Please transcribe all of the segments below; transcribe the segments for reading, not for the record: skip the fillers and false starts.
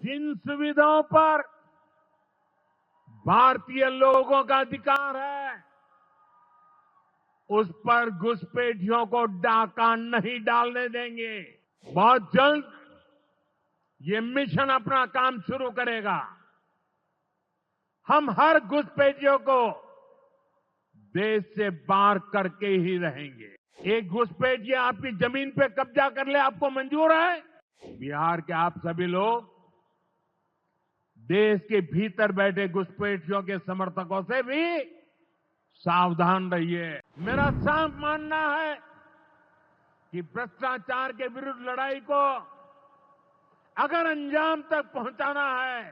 जिन सुविधाओं पर भारतीय लोगों का अधिकार है, उस पर घुसपैठियों को डाका नहीं डालने देंगे। बहुत जल्द ये मिशन अपना काम शुरू करेगा। हम हर घुसपैठियों को देश से बाहर करके ही रहेंगे। एक घुसपैठिया आपकी जमीन पे कब्जा कर ले, आपको मंजूर है? बिहार के आप सभी लोग देश के भीतर बैठे घुसपैठियों के समर्थकों से भी सावधान रहिए। मेरा साफ मानना है कि भ्रष्टाचार के विरुद्ध लड़ाई को अगर अंजाम तक पहुंचाना है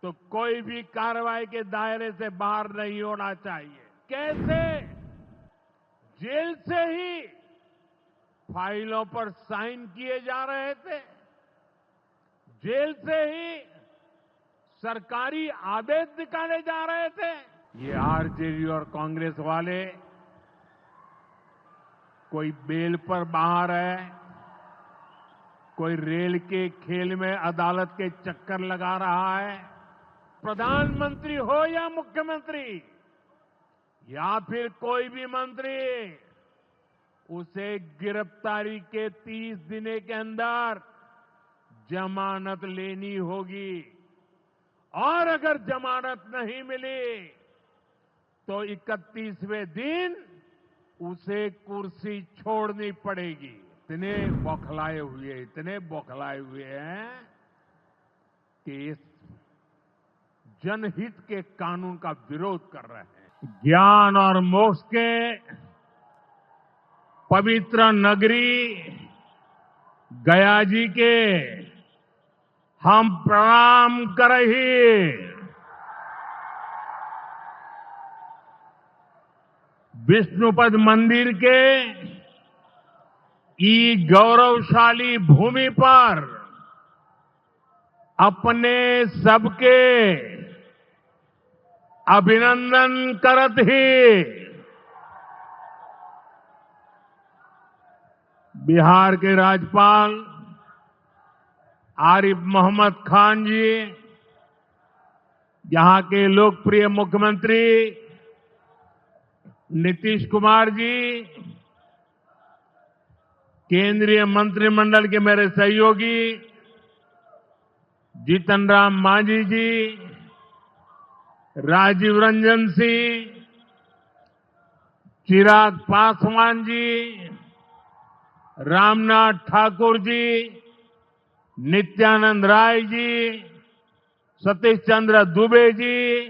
तो कोई भी कार्रवाई के दायरे से बाहर नहीं होना चाहिए। कैसे जेल से ही फाइलों पर साइन किए जा रहे थे, जेल से ही सरकारी आदेश निकाले जा रहे थे। ये आरजेडी और कांग्रेस वाले कोई बेल पर बाहर है, कोई रेल के खेल में अदालत के चक्कर लगा रहा है। प्रधानमंत्री हो या मुख्यमंत्री या फिर कोई भी मंत्री, उसे गिरफ्तारी के 30 दिन के अंदर जमानत लेनी होगी और अगर जमानत नहीं मिली तो 31वें दिन उसे कुर्सी छोड़नी पड़ेगी। इतने बौखलाए हुए हैं कि इस जनहित के कानून का विरोध कर रहे हैं। ज्ञान और मोक्ष के पवित्र नगरी गया जी के हम प्रणाम करही। विष्णुपद मंदिर के ई गौरवशाली भूमि पर अपने सबके अभिनंदन करत ही बिहार के राज्यपाल आरिफ मोहम्मद खान जी, यहां के लोकप्रिय मुख्यमंत्री नीतीश कुमार जी, केंद्रीय मंत्रिमंडल के मेरे सहयोगी जीतन राम मांझी जी, राजीव रंजन सिंह, चिराग पासवान जी, रामनाथ ठाकुर जी, नित्यानंद राय जी, सतीश चंद्र दुबे जी,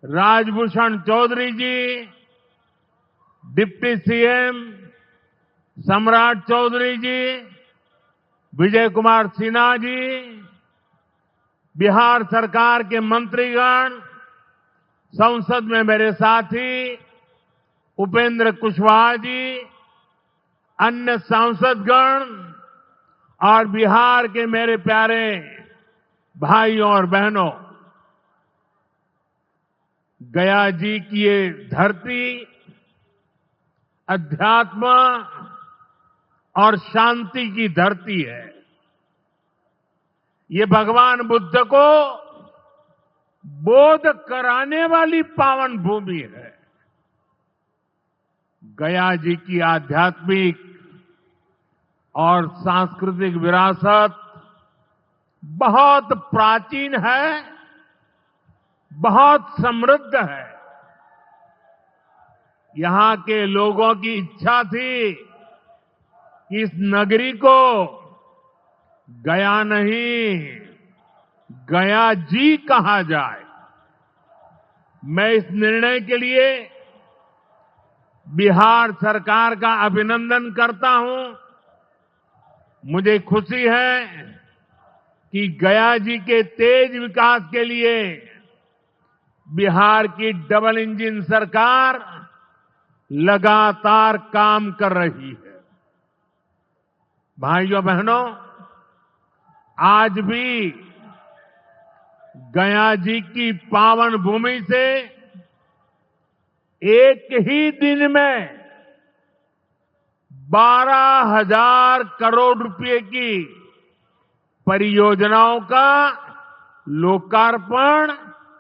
राजभूषण चौधरी जी, डिप्टी सीएम सम्राट चौधरी जी, विजय कुमार सिन्हा जी, बिहार सरकार के मंत्रीगण, संसद में मेरे साथी उपेंद्र कुशवाहा जी, अन्य सांसदगण और बिहार के मेरे प्यारे भाइयों और बहनों, गया जी की ये धरती अध्यात्म और शांति की धरती है। ये भगवान बुद्ध को बोध कराने वाली पावन भूमि है। गया जी की आध्यात्मिक और सांस्कृतिक विरासत बहुत प्राचीन है, बहुत समृद्ध है। यहां के लोगों की इच्छा थी कि इस नगरी को गया नहीं, गया जी कहा जाए। मैं इस निर्णय के लिए बिहार सरकार का अभिनंदन करता हूं। मुझे खुशी है कि गया जी के तेज विकास के लिए बिहार की डबल इंजन सरकार लगातार काम कर रही है। भाइयों बहनों, आज भी गया जी की पावन भूमि से एक ही दिन में 12,000 करोड़ रुपए की परियोजनाओं का लोकार्पण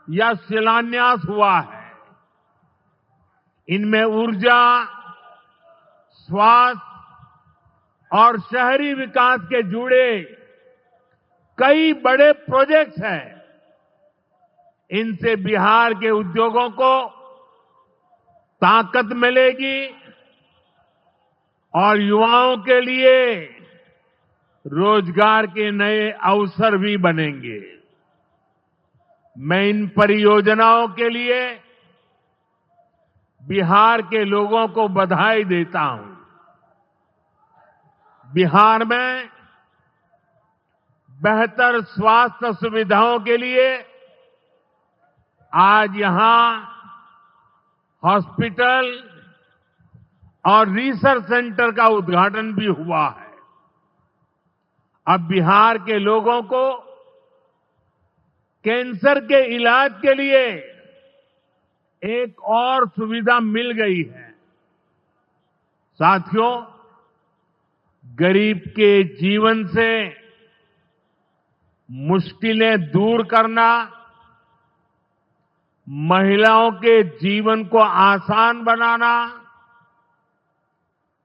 या शिलान्यास हुआ है। इनमें ऊर्जा, स्वास्थ्य और शहरी विकास के जुड़े कई बड़े प्रोजेक्ट्स हैं। इनसे बिहार के उद्योगों को ताकत मिलेगी और युवाओं के लिए रोजगार के नए अवसर भी बनेंगे। मैं इन परियोजनाओं के लिए बिहार के लोगों को बधाई देता हूं। बिहार में बेहतर स्वास्थ्य सुविधाओं के लिए आज यहां हॉस्पिटल और रिसर्च सेंटर का उद्घाटन भी हुआ है। अब बिहार के लोगों को कैंसर के इलाज के लिए एक और सुविधा मिल गई है। साथियों, गरीब के जीवन से मुश्किलें दूर करना, महिलाओं के जीवन को आसान बनाना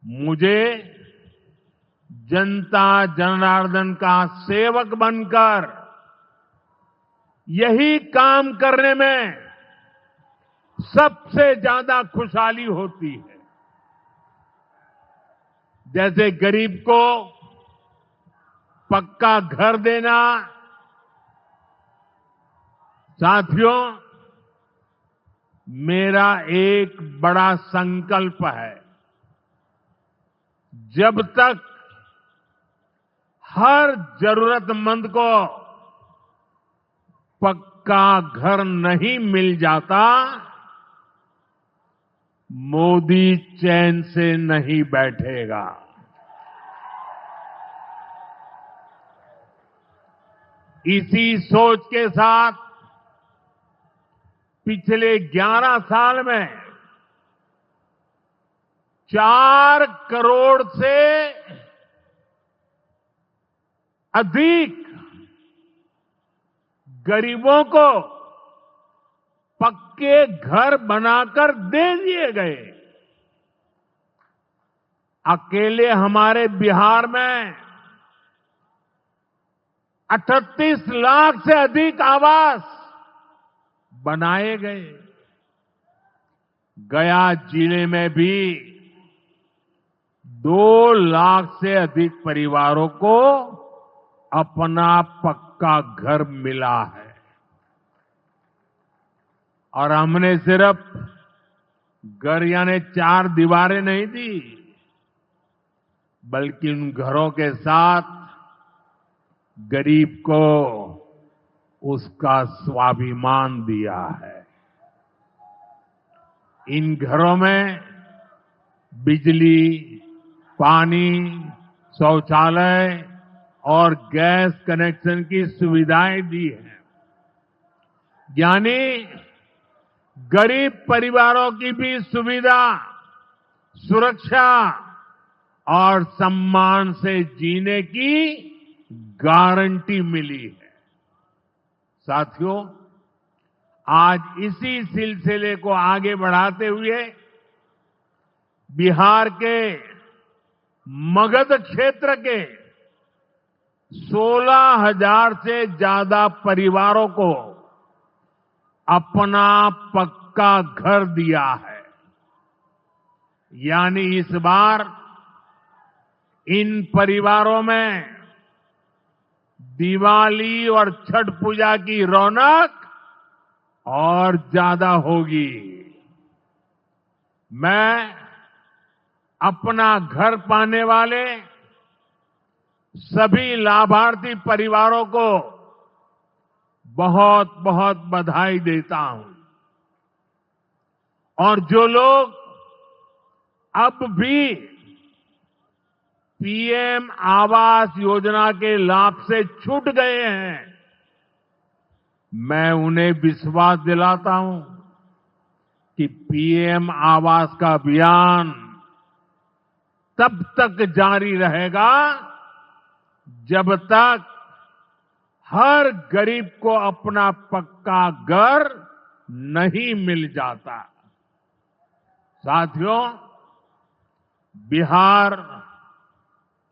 मुझे जनता जनार्दन का सेवक बनकर यही काम करने में सबसे ज्यादा खुशहाली होती है। जैसे गरीब को पक्का घर देना। साथियों, मेरा एक बड़ा संकल्प है, जब तक हर जरूरतमंद को पक्का घर नहीं मिल जाता, मोदी चैन से नहीं बैठेगा। इसी सोच के साथ पिछले 11 साल में 4 करोड़ से अधिक गरीबों को पक्के घर बनाकर दे दिए गए। अकेले हमारे बिहार में 38 लाख से अधिक आवास बनाए गए। गया जिले में भी 2 लाख से अधिक परिवारों को अपना पक्का घर मिला है। और हमने सिर्फ घर यानी 4 दीवारें नहीं दी, बल्कि उन घरों के साथ गरीब को उसका स्वाभिमान दिया है। इन घरों में बिजली, पानी, शौचालय और गैस कनेक्शन की सुविधाएं दी हैं। यानी गरीब परिवारों की भी सुविधा, सुरक्षा और सम्मान से जीने की गारंटी मिली है। साथियों, आज इसी सिलसिले को आगे बढ़ाते हुए बिहार के मगध क्षेत्र के 16,000 से ज्यादा परिवारों को अपना पक्का घर दिया है। यानी इस बार इन परिवारों में दिवाली और छठ पूजा की रौनक और ज्यादा होगी। मैं अपना घर पाने वाले सभी लाभार्थी परिवारों को बहुत बहुत बधाई देता हूं। और जो लोग अब भी पीएम आवास योजना के लाभ से छूट गए हैं, मैं उन्हें विश्वास दिलाता हूं कि पीएम आवास का अभियान तब तक जारी रहेगा जब तक हर गरीब को अपना पक्का घर नहीं मिल जाता। साथियों, बिहार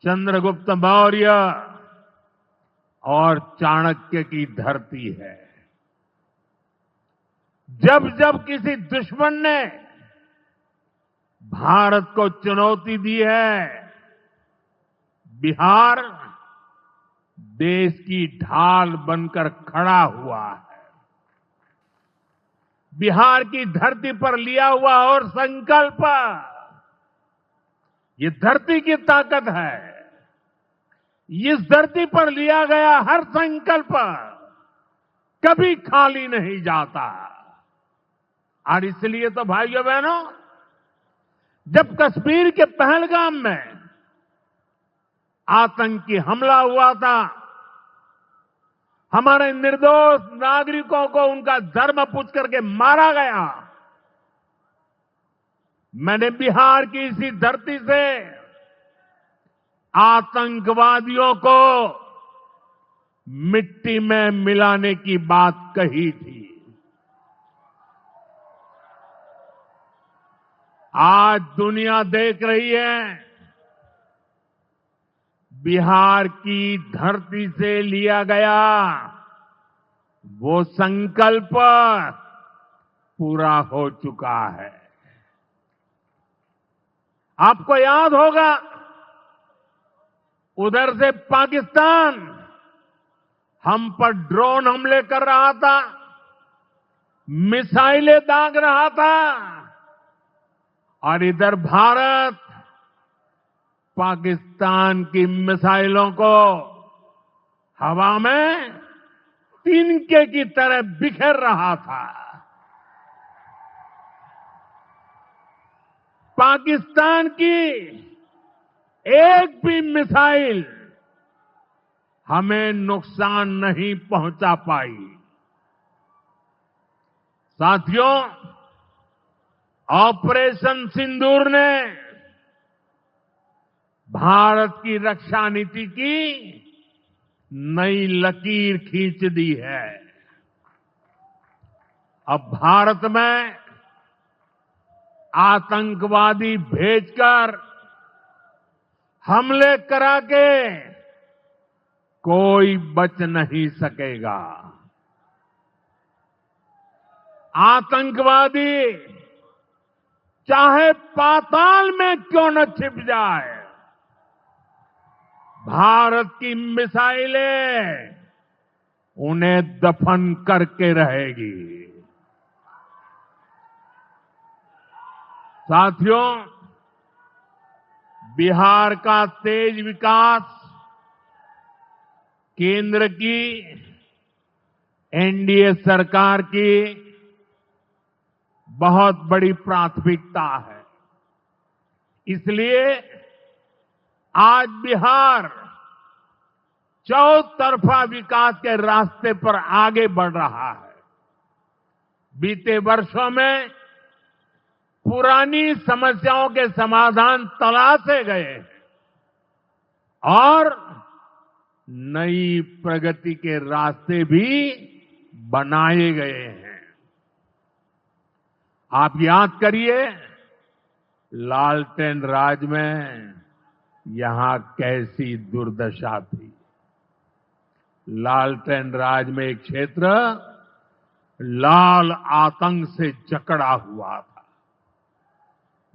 चंद्रगुप्त मौर्य और चाणक्य की धरती है। जब जब किसी दुश्मन ने भारत को चुनौती दी है, बिहार देश की ढाल बनकर खड़ा हुआ है। बिहार की धरती पर लिया हुआ और संकल्प, ये धरती की ताकत है। इस धरती पर लिया गया हर संकल्प कभी खाली नहीं जाता। और इसलिए तो भाइयों बहनों, जब कश्मीर के पहलगाम में आतंकी हमला हुआ था, हमारे निर्दोष नागरिकों को उनका धर्म पूछ करके मारा गया, मैंने बिहार की इसी धरती से आतंकवादियों को मिट्टी में मिलाने की बात कही थी। आज दुनिया देख रही है, बिहार की धरती से लिया गया वो संकल्प पूरा हो चुका है। आपको याद होगा, उधर से पाकिस्तान हम पर ड्रोन हमले कर रहा था, मिसाइलें दाग रहा था, और इधर भारत पाकिस्तान की मिसाइलों को हवा में तिनके की तरह बिखेर रहा था। पाकिस्तान की एक भी मिसाइल हमें नुकसान नहीं पहुंचा पाई। साथियों, ऑपरेशन सिंदूर ने भारत की रक्षा नीति की नई लकीर खींच दी है। अब भारत में आतंकवादी भेजकर हमले करा के कोई बच नहीं सकेगा। आतंकवादी चाहे पाताल में क्यों न छिप जाए, भारत की मिसाइलें उन्हें दफन करके रहेगी। साथियों, बिहार का तेज विकास केंद्र की एनडीए सरकार की बहुत बड़ी प्राथमिकता है। इसलिए आज बिहार चौतरफा विकास के रास्ते पर आगे बढ़ रहा है। बीते वर्षों में पुरानी समस्याओं के समाधान तलाशे गए हैं और नई प्रगति के रास्ते भी बनाए गए हैं। आप याद करिए, लालटेन राज में यहां कैसी दुर्दशा थी। लालटेन राज में एक क्षेत्र लाल आतंक से जकड़ा हुआ था।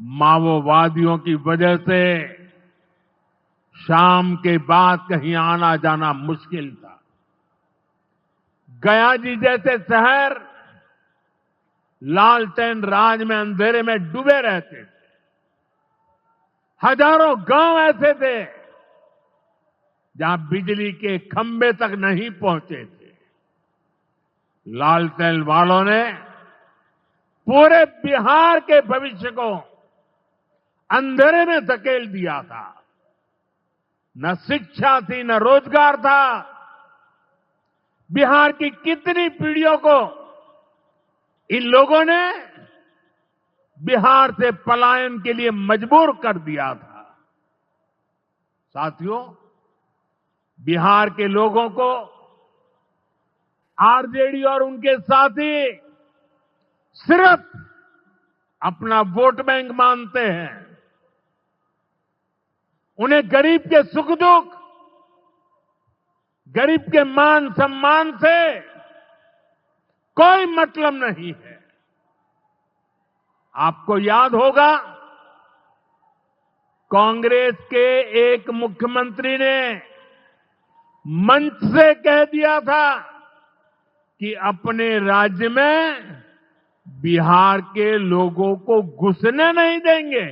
माओवादियों की वजह से शाम के बाद कहीं आना जाना मुश्किल था। गया जी जैसे शहर लालटेन राज में अंधेरे में डूबे रहते थे। हजारों गांव ऐसे थे जहां बिजली के खंभे तक नहीं पहुंचे थे। लालटेन वालों ने पूरे बिहार के भविष्य को अंधेरे में धकेल दिया था। न शिक्षा थी, न रोजगार था। बिहार की कितनी पीढ़ियों को इन लोगों ने बिहार से पलायन के लिए मजबूर कर दिया था। साथियों, बिहार के लोगों को आरजेडी और उनके साथी सिर्फ अपना वोट बैंक मानते हैं। उन्हें गरीब के सुख दुख, गरीब के मान सम्मान से कोई मतलब नहीं है। आपको याद होगा, कांग्रेस के एक मुख्यमंत्री ने मंच से कह दिया था कि अपने राज्य में बिहार के लोगों को घुसने नहीं देंगे।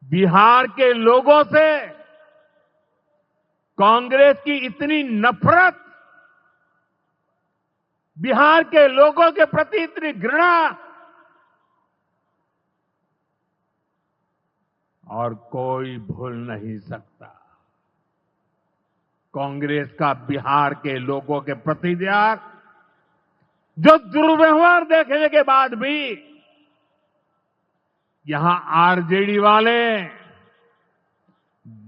बिहार के लोगों से कांग्रेस की इतनी नफरत, बिहार के लोगों के प्रति इतनी घृणा, और कोई भूल नहीं सकता। कांग्रेस का बिहार के लोगों के प्रति त्याग, जो दुर्व्यवहार देखने के बाद भी यहां आरजेडी वाले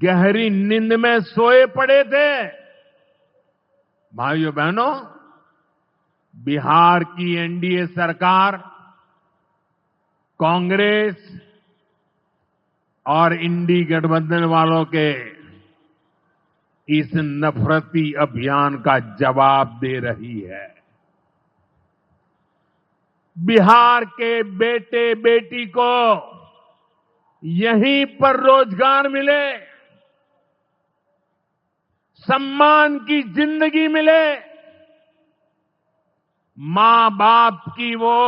गहरी नींद में सोए पड़े थे। भाइयों बहनों, बिहार की एनडीए सरकार कांग्रेस और इंडी गठबंधन वालों के इस नफरती अभियान का जवाब दे रही है। बिहार के बेटे बेटी को यहीं पर रोजगार मिले, सम्मान की जिंदगी मिले, मां बाप की वो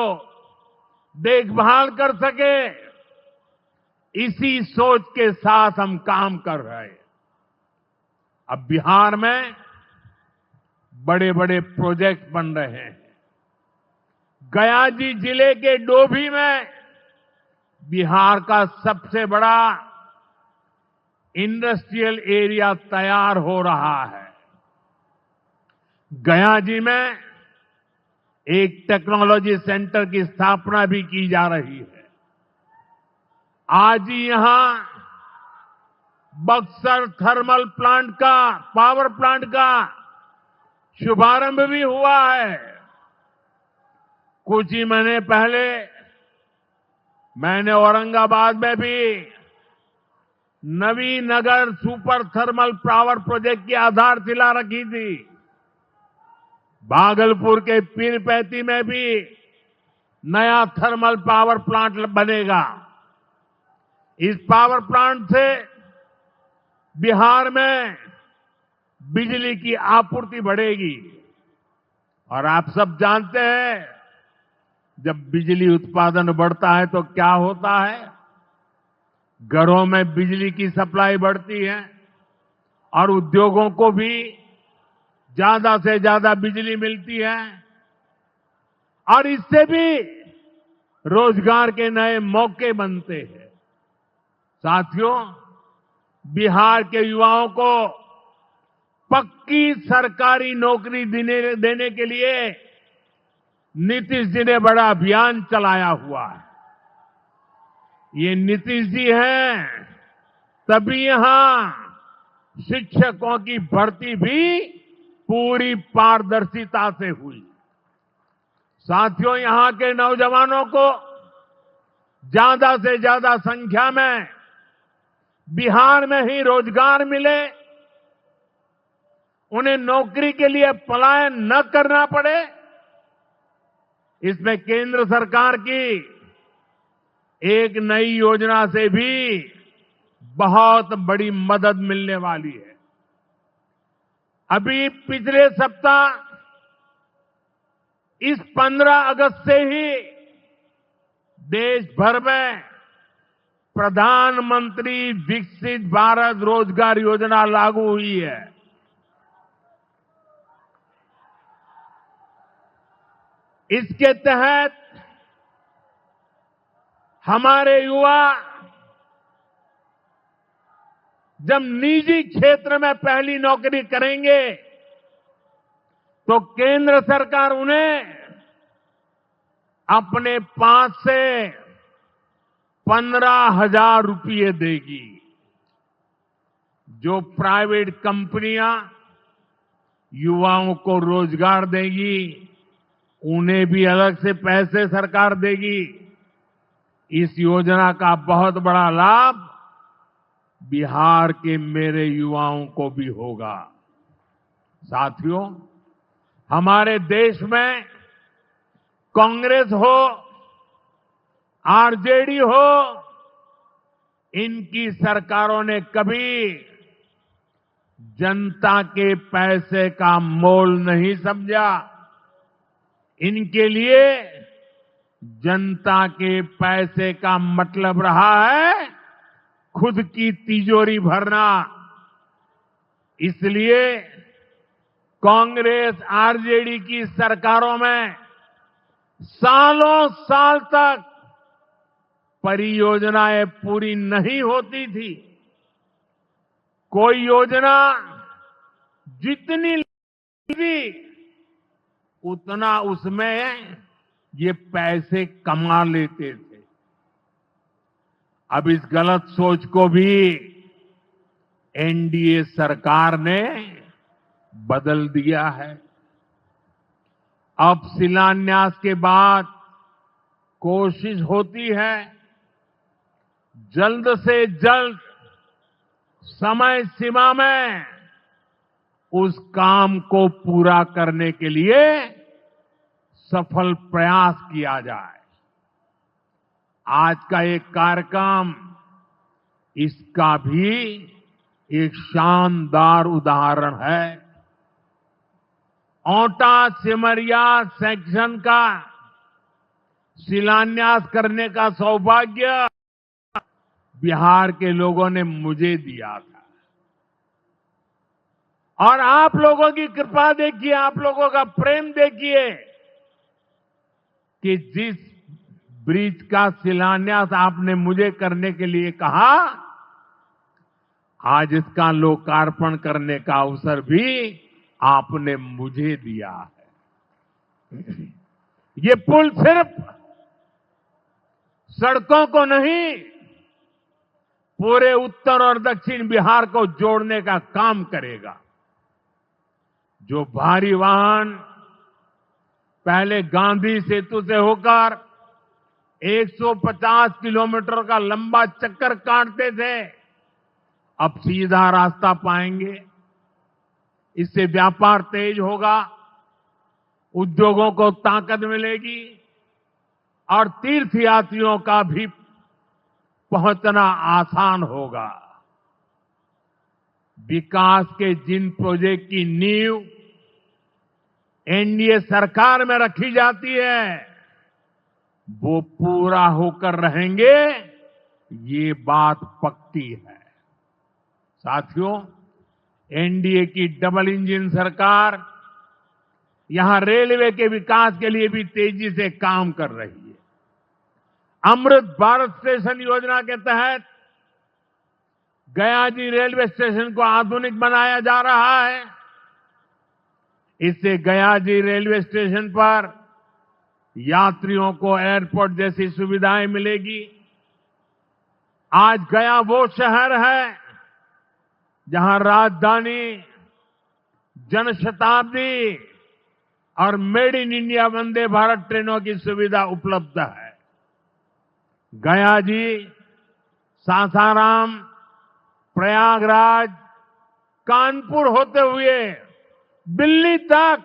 देखभाल कर सके, इसी सोच के साथ हम काम कर रहे हैं। अब बिहार में बड़े बड़े प्रोजेक्ट बन रहे हैं। गयाजी जिले के डोभी में बिहार का सबसे बड़ा इंडस्ट्रियल एरिया तैयार हो रहा है। गयाजी में एक टेक्नोलॉजी सेंटर की स्थापना भी की जा रही है। आज ही यहां बक्सर थर्मल प्लांट का, पावर प्लांट का शुभारंभ भी हुआ है। कुछ ही महीने पहले मैंने औरंगाबाद में भी Nabinagar super thermal power project की आधारशिला रखी थी। भागलपुर के पीरपैंती में भी नया थर्मल पावर प्लांट बनेगा। इस पावर प्लांट से बिहार में बिजली की आपूर्ति बढ़ेगी। और आप सब जानते हैं, जब बिजली उत्पादन बढ़ता है तो क्या होता है? घरों में बिजली की सप्लाई बढ़ती है और उद्योगों को भी ज्यादा से ज्यादा बिजली मिलती है और इससे भी रोजगार के नए मौके बनते हैं। साथियों, बिहार के युवाओं को पक्की सरकारी नौकरी देने के लिए नीतीश जी ने बड़ा अभियान चलाया हुआ है। ये नीतीश जी हैं, तभी यहां शिक्षकों की भर्ती भी पूरी पारदर्शिता से हुई। साथियों, यहां के नौजवानों को ज्यादा से ज्यादा संख्या में बिहार में ही रोजगार मिले, उन्हें नौकरी के लिए पलायन न करना पड़े, इसमें केंद्र सरकार की एक नई योजना से भी बहुत बड़ी मदद मिलने वाली है। अभी पिछले सप्ताह इस 15 अगस्त से ही देश भर में प्रधानमंत्री विकसित भारत रोजगार योजना लागू हुई है। इसके तहत हमारे युवा जब निजी क्षेत्र में पहली नौकरी करेंगे तो केंद्र सरकार उन्हें अपने पास से 15,000 रुपये देगी। जो प्राइवेट कंपनियां युवाओं को रोजगार देगी, उन्हें भी अलग से पैसे सरकार देगी। इस योजना का बहुत बड़ा लाभ बिहार के मेरे युवाओं को भी होगा। साथियों, हमारे देश में कांग्रेस हो, आरजेडी हो, इनकी सरकारों ने कभी जनता के पैसे का मोल नहीं समझा। इनके लिए जनता के पैसे का मतलब रहा है खुद की तिजोरी भरना। इसलिए कांग्रेस आरजेडी की सरकारों में सालों साल तक परियोजनाएं पूरी नहीं होती थी। कोई योजना जितनी थी उतना उसमें ये पैसे कमा लेते थे। अब इस गलत सोच को भी एनडीए सरकार ने बदल दिया है। अब शिलान्यास के बाद कोशिश होती है जल्द से जल्द समय सीमा में उस काम को पूरा करने के लिए सफल प्रयास किया जाए। आज का एक कार्यक्रम इसका भी एक शानदार उदाहरण है। औंटा सिमरिया सेक्शन का शिलान्यास करने का सौभाग्य बिहार के लोगों ने मुझे दिया था। और आप लोगों की कृपा देखिए, आप लोगों का प्रेम देखिए कि जिस ब्रिज का शिलान्यास आपने मुझे करने के लिए कहा, आज इसका लोकार्पण करने का अवसर भी आपने मुझे दिया है। ये पुल सिर्फ सड़कों को नहीं, पूरे उत्तर और दक्षिण बिहार को जोड़ने का काम करेगा। जो भारी वाहन पहले गांधी सेतु से होकर 150 किलोमीटर का लंबा चक्कर काटते थे, अब सीधा रास्ता पाएंगे। इससे व्यापार तेज होगा, उद्योगों को ताकत मिलेगी और तीर्थयात्रियों का भी पहुंचना आसान होगा। विकास के जिन प्रोजेक्ट की नींव एनडीए सरकार में रखी जाती है, वो पूरा होकर रहेंगे, ये बात पक्की है। साथियों, एनडीए की डबल इंजन सरकार यहां रेलवे के विकास के लिए भी तेजी से काम कर रही है। अमृत भारत स्टेशन योजना के तहत गयाजी रेलवे स्टेशन को आधुनिक बनाया जा रहा है। इससे गयाजी रेलवे स्टेशन पर यात्रियों को एयरपोर्ट जैसी सुविधाएं मिलेगी। आज गया वो शहर है जहां राजधानी, जनशताब्दी और made in India Vande Bharat ट्रेनों की सुविधा उपलब्ध है। गयाजी, सासाराम, प्रयागराज, कानपुर होते हुए दिल्ली तक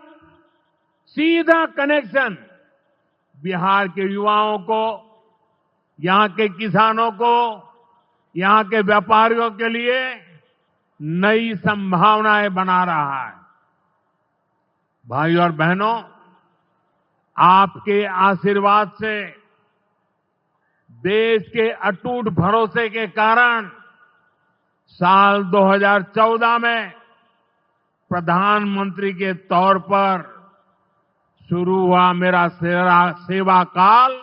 सीधा कनेक्शन बिहार के युवाओं को, यहां के किसानों को, यहां के व्यापारियों के लिए नई संभावनाएं बना रहा है। भाई और बहनों, आपके आशीर्वाद से, देश के अटूट भरोसे के कारण साल 2014 में प्रधानमंत्री के तौर पर शुरू हुआ मेरा सेवा काल,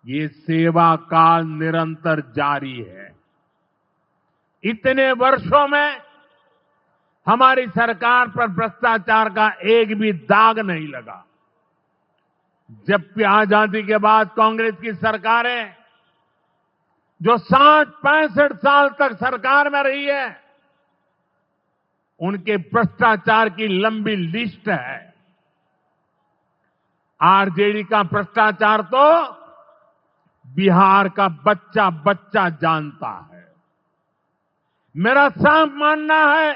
ये सेवा काल निरंतर जारी है। इतने वर्षों में हमारी सरकार पर भ्रष्टाचार का एक भी दाग नहीं लगा। जबकि आजादी के बाद कांग्रेस की सरकारें जो 60-65 साल तक सरकार में रही है, उनके भ्रष्टाचार की लंबी लिस्ट है। आरजेडी का भ्रष्टाचार तो बिहार का बच्चा बच्चा जानता है। मेरा साफ मानना है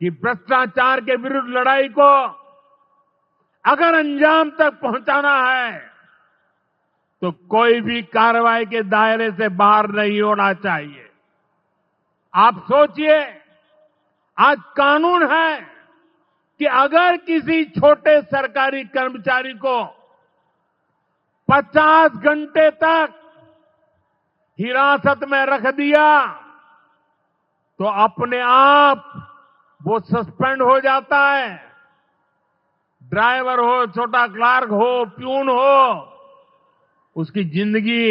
कि भ्रष्टाचार के विरुद्ध लड़ाई को अगर अंजाम तक पहुंचाना है तो कोई भी कार्रवाई के दायरे से बाहर नहीं होना चाहिए। आप सोचिए, आज कानून है कि अगर किसी छोटे सरकारी कर्मचारी को 50 घंटे तक हिरासत में रख दिया तो अपने आप वो सस्पेंड हो जाता है। ड्राइवर हो, छोटा क्लार्क हो, प्यून हो, उसकी जिंदगी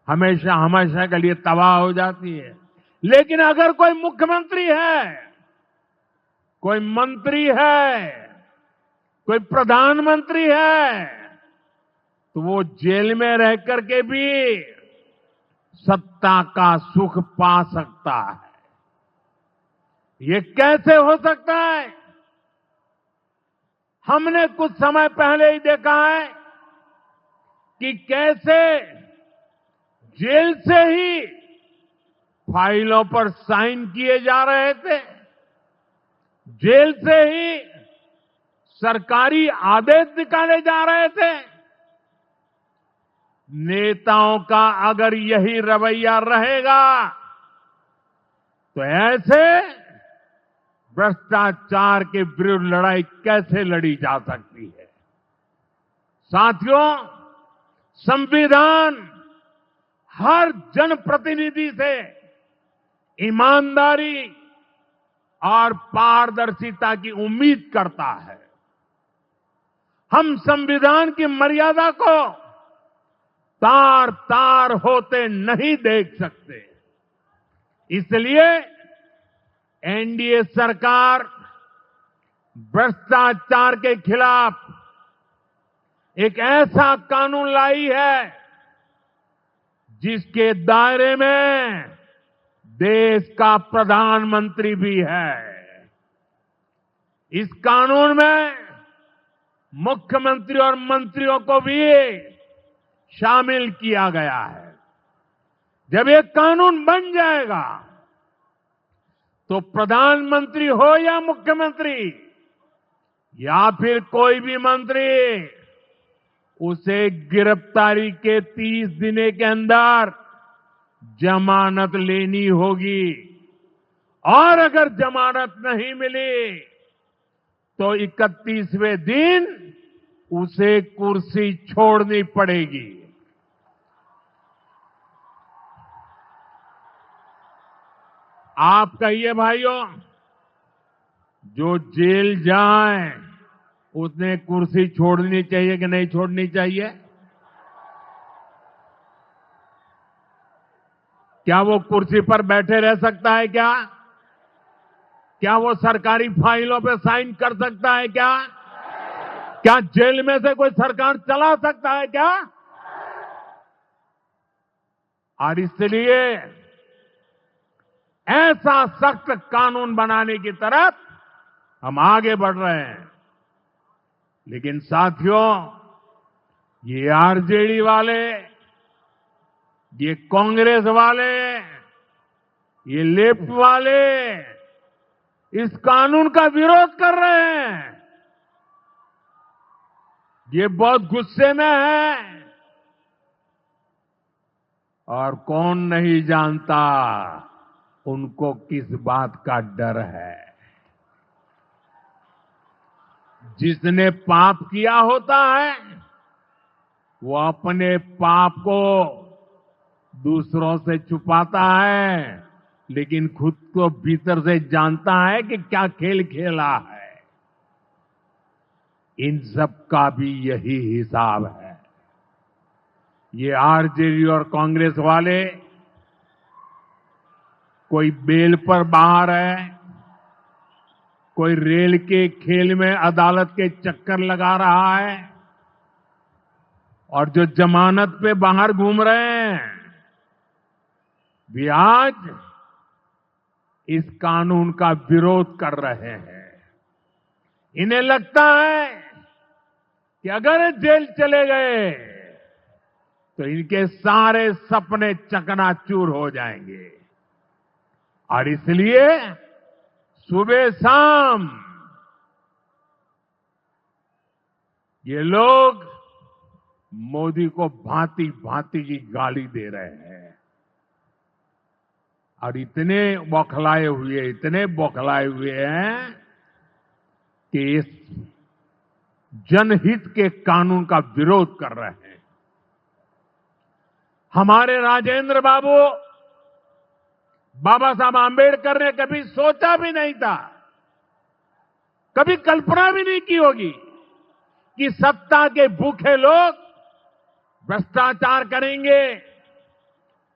हमेशा हमेशा के लिए तबाह हो जाती है। लेकिन अगर कोई मुख्यमंत्री है, कोई मंत्री है, कोई प्रधानमंत्री है, तो वो जेल में रह करके भी सत्ता का सुख पा सकता है। ये कैसे हो सकता है? हमने कुछ समय पहले ही देखा है कि कैसे जेल से ही फाइलों पर साइन किए जा रहे थे, जेल से ही सरकारी आदेश निकाले जा रहे थे। नेताओं का अगर यही रवैया रहेगा तो ऐसे भ्रष्टाचार के विरुद्ध लड़ाई कैसे लड़ी जा सकती है? साथियों, संविधान हर जनप्रतिनिधि से ईमानदारी और पारदर्शिता की उम्मीद करता है। हम संविधान की मर्यादा को तार तार होते नहीं देख सकते। इसलिए एनडीए सरकार भ्रष्टाचार के खिलाफ एक ऐसा कानून लाई है जिसके दायरे में देश का प्रधानमंत्री भी है। इस कानून में मुख्यमंत्री और मंत्रियों को भी शामिल किया गया है। जब ये कानून बन जाएगा तो प्रधानमंत्री हो या मुख्यमंत्री या फिर कोई भी मंत्री, उसे गिरफ्तारी के 30 दिन के अंदर जमानत लेनी होगी और अगर जमानत नहीं मिली तो 31वें दिन उसे कुर्सी छोड़नी पड़ेगी। आप कहिए भाइयों, जो जेल जाए उसने कुर्सी छोड़नी चाहिए कि नहीं छोड़नी चाहिए? क्या वो कुर्सी पर बैठे रह सकता है क्या? क्या वो सरकारी फाइलों पे साइन कर सकता है क्या? क्या जेल में से कोई सरकार चला सकता है क्या? और इसलिए ऐसा सख्त कानून बनाने की तरफ हम आगे बढ़ रहे हैं। लेकिन साथियों, ये आरजेडी वाले, ये कांग्रेस वाले, ये लेफ्ट वाले इस कानून का विरोध कर रहे हैं। ये बहुत गुस्से में है और कौन नहीं जानता उनको किस बात का डर है। जिसने पाप किया होता है वो अपने पाप को दूसरों से छुपाता है, लेकिन खुद को भीतर से जानता है कि क्या खेल खेला है। इन सब का भी यही हिसाब है। ये आरजेडी और कांग्रेस वाले कोई बेल पर बाहर है, कोई रेल के खेल में अदालत के चक्कर लगा रहा है, और जो जमानत पे बाहर घूम रहे हैं वे आज इस कानून का विरोध कर रहे हैं। इन्हें लगता है कि अगर ये जेल चले गए तो इनके सारे सपने चकनाचूर हो जाएंगे और इसलिए सुबह शाम ये लोग मोदी को भांति भांति की गाली दे रहे हैं और इतने बौखलाए हुए हैं कि इस जनहित के कानून का विरोध कर रहे हैं। हमारे राजेंद्र बाबू बाबा साहब आंबेडकर ने कभी सोचा भी नहीं था, कभी कल्पना भी नहीं की होगी कि सत्ता के भूखे लोग भ्रष्टाचार करेंगे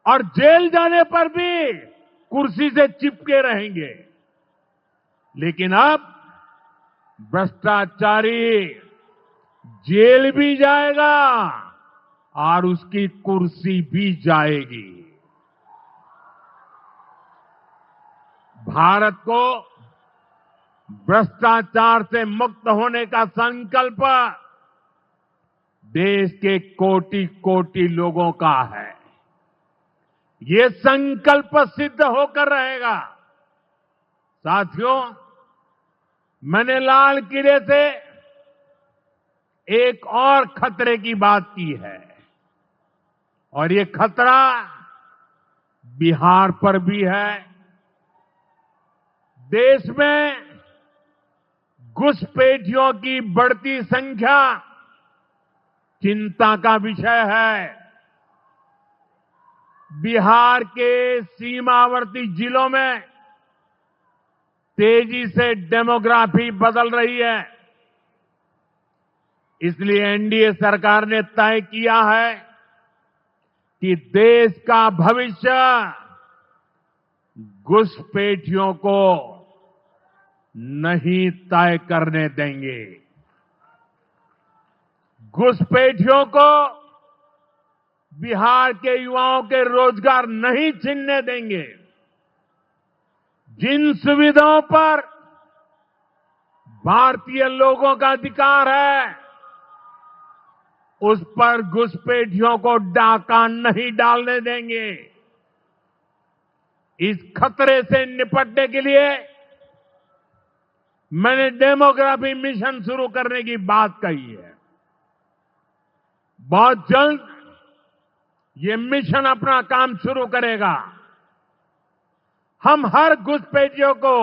और जेल जाने पर भी कुर्सी से चिपके रहेंगे। लेकिन अब भ्रष्टाचारी जेल भी जाएगा और उसकी कुर्सी भी जाएगी। भारत को भ्रष्टाचार से मुक्त होने का संकल्प देश के कोटि कोटि लोगों का है। ये संकल्प सिद्ध होकर रहेगा। साथियों, मैंने लाल किले से एक और खतरे की बात की है और ये खतरा बिहार पर भी है। देश में घुसपैठियों की बढ़ती संख्या चिंता का विषय है। बिहार के सीमावर्ती जिलों में तेजी से डेमोग्राफी बदल रही है। इसलिए एनडीए सरकार ने तय किया है कि देश का भविष्य घुसपैठियों को नहीं तय करने देंगे। घुसपैठियों को बिहार के युवाओं के रोजगार नहीं छीनने देंगे। जिन सुविधाओं पर भारतीय लोगों का अधिकार है, उस पर घुसपैठियों को डाका नहीं डालने देंगे। इस खतरे से निपटने के लिए मैंने डेमोग्राफी मिशन शुरू करने की बात कही है। बहुत जल्द ये मिशन अपना काम शुरू करेगा। हम हर घुसपैठियों को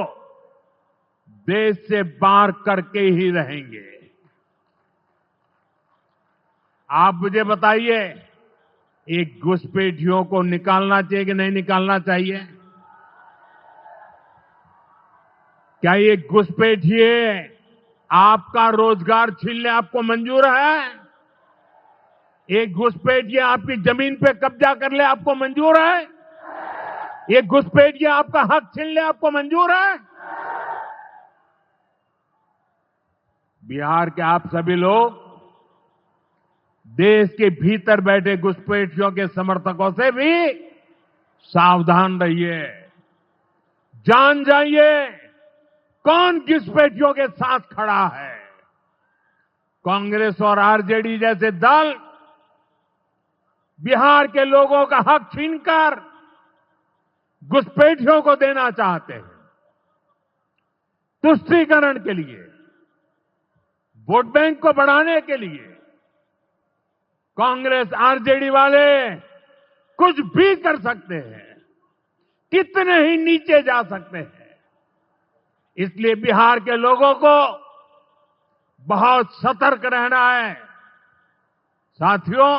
देश से बाहर करके ही रहेंगे। आप मुझे बताइए, एक घुसपैठियों को निकालना चाहिए कि नहीं निकालना चाहिए? क्या ये घुसपैठिए आपका रोजगार छीनने आपको मंजूर है? एक घुसपैठिया आपकी जमीन पे कब्जा कर ले आपको मंजूर है? एक घुसपैठिया आपका हक छीन ले आपको मंजूर है? बिहार के आप सभी लोग देश के भीतर बैठे घुसपैठियों के समर्थकों से भी सावधान रहिए। जान जाइए कौन घुसपैठियों के साथ खड़ा है। कांग्रेस और आरजेडी जैसे दल बिहार के लोगों का हक छीनकर घुसपैठियों को देना चाहते हैं। तुष्टीकरण के लिए, वोट बैंक को बढ़ाने के लिए कांग्रेस आरजेडी वाले कुछ भी कर सकते हैं, कितने ही नीचे जा सकते हैं। इसलिए बिहार के लोगों को बहुत सतर्क रहना है। साथियों,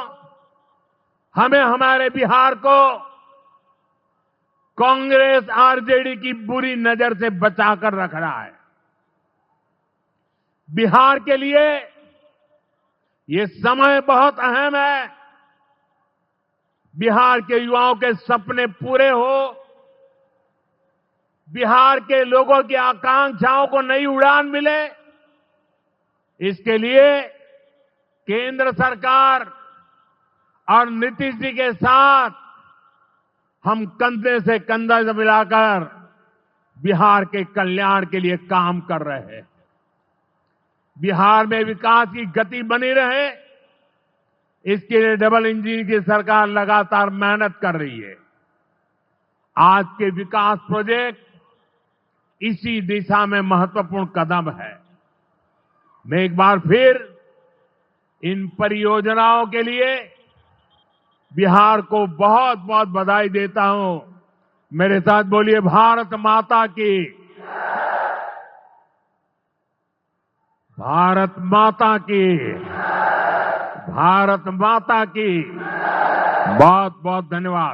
हमें हमारे बिहार को कांग्रेस आरजेडी की बुरी नजर से बचाकर रखना है। बिहार के लिए ये समय बहुत अहम है। बिहार के युवाओं के सपने पूरे हो, बिहार के लोगों की आकांक्षाओं को नई उड़ान मिले, इसके लिए केंद्र सरकार और नीतीश जी के साथ हम कंधे से कंधा मिलाकर बिहार के कल्याण के लिए काम कर रहे हैं। बिहार में विकास की गति बनी रहे, इसके लिए डबल इंजन की सरकार लगातार मेहनत कर रही है। आज के विकास प्रोजेक्ट इसी दिशा में महत्वपूर्ण कदम है। मैं एक बार फिर इन परियोजनाओं के लिए बिहार को बहुत बहुत बधाई देता हूं। मेरे साथ बोलिए, भारत माता की, भारत माता की, भारत माता की। बहुत बहुत धन्यवाद।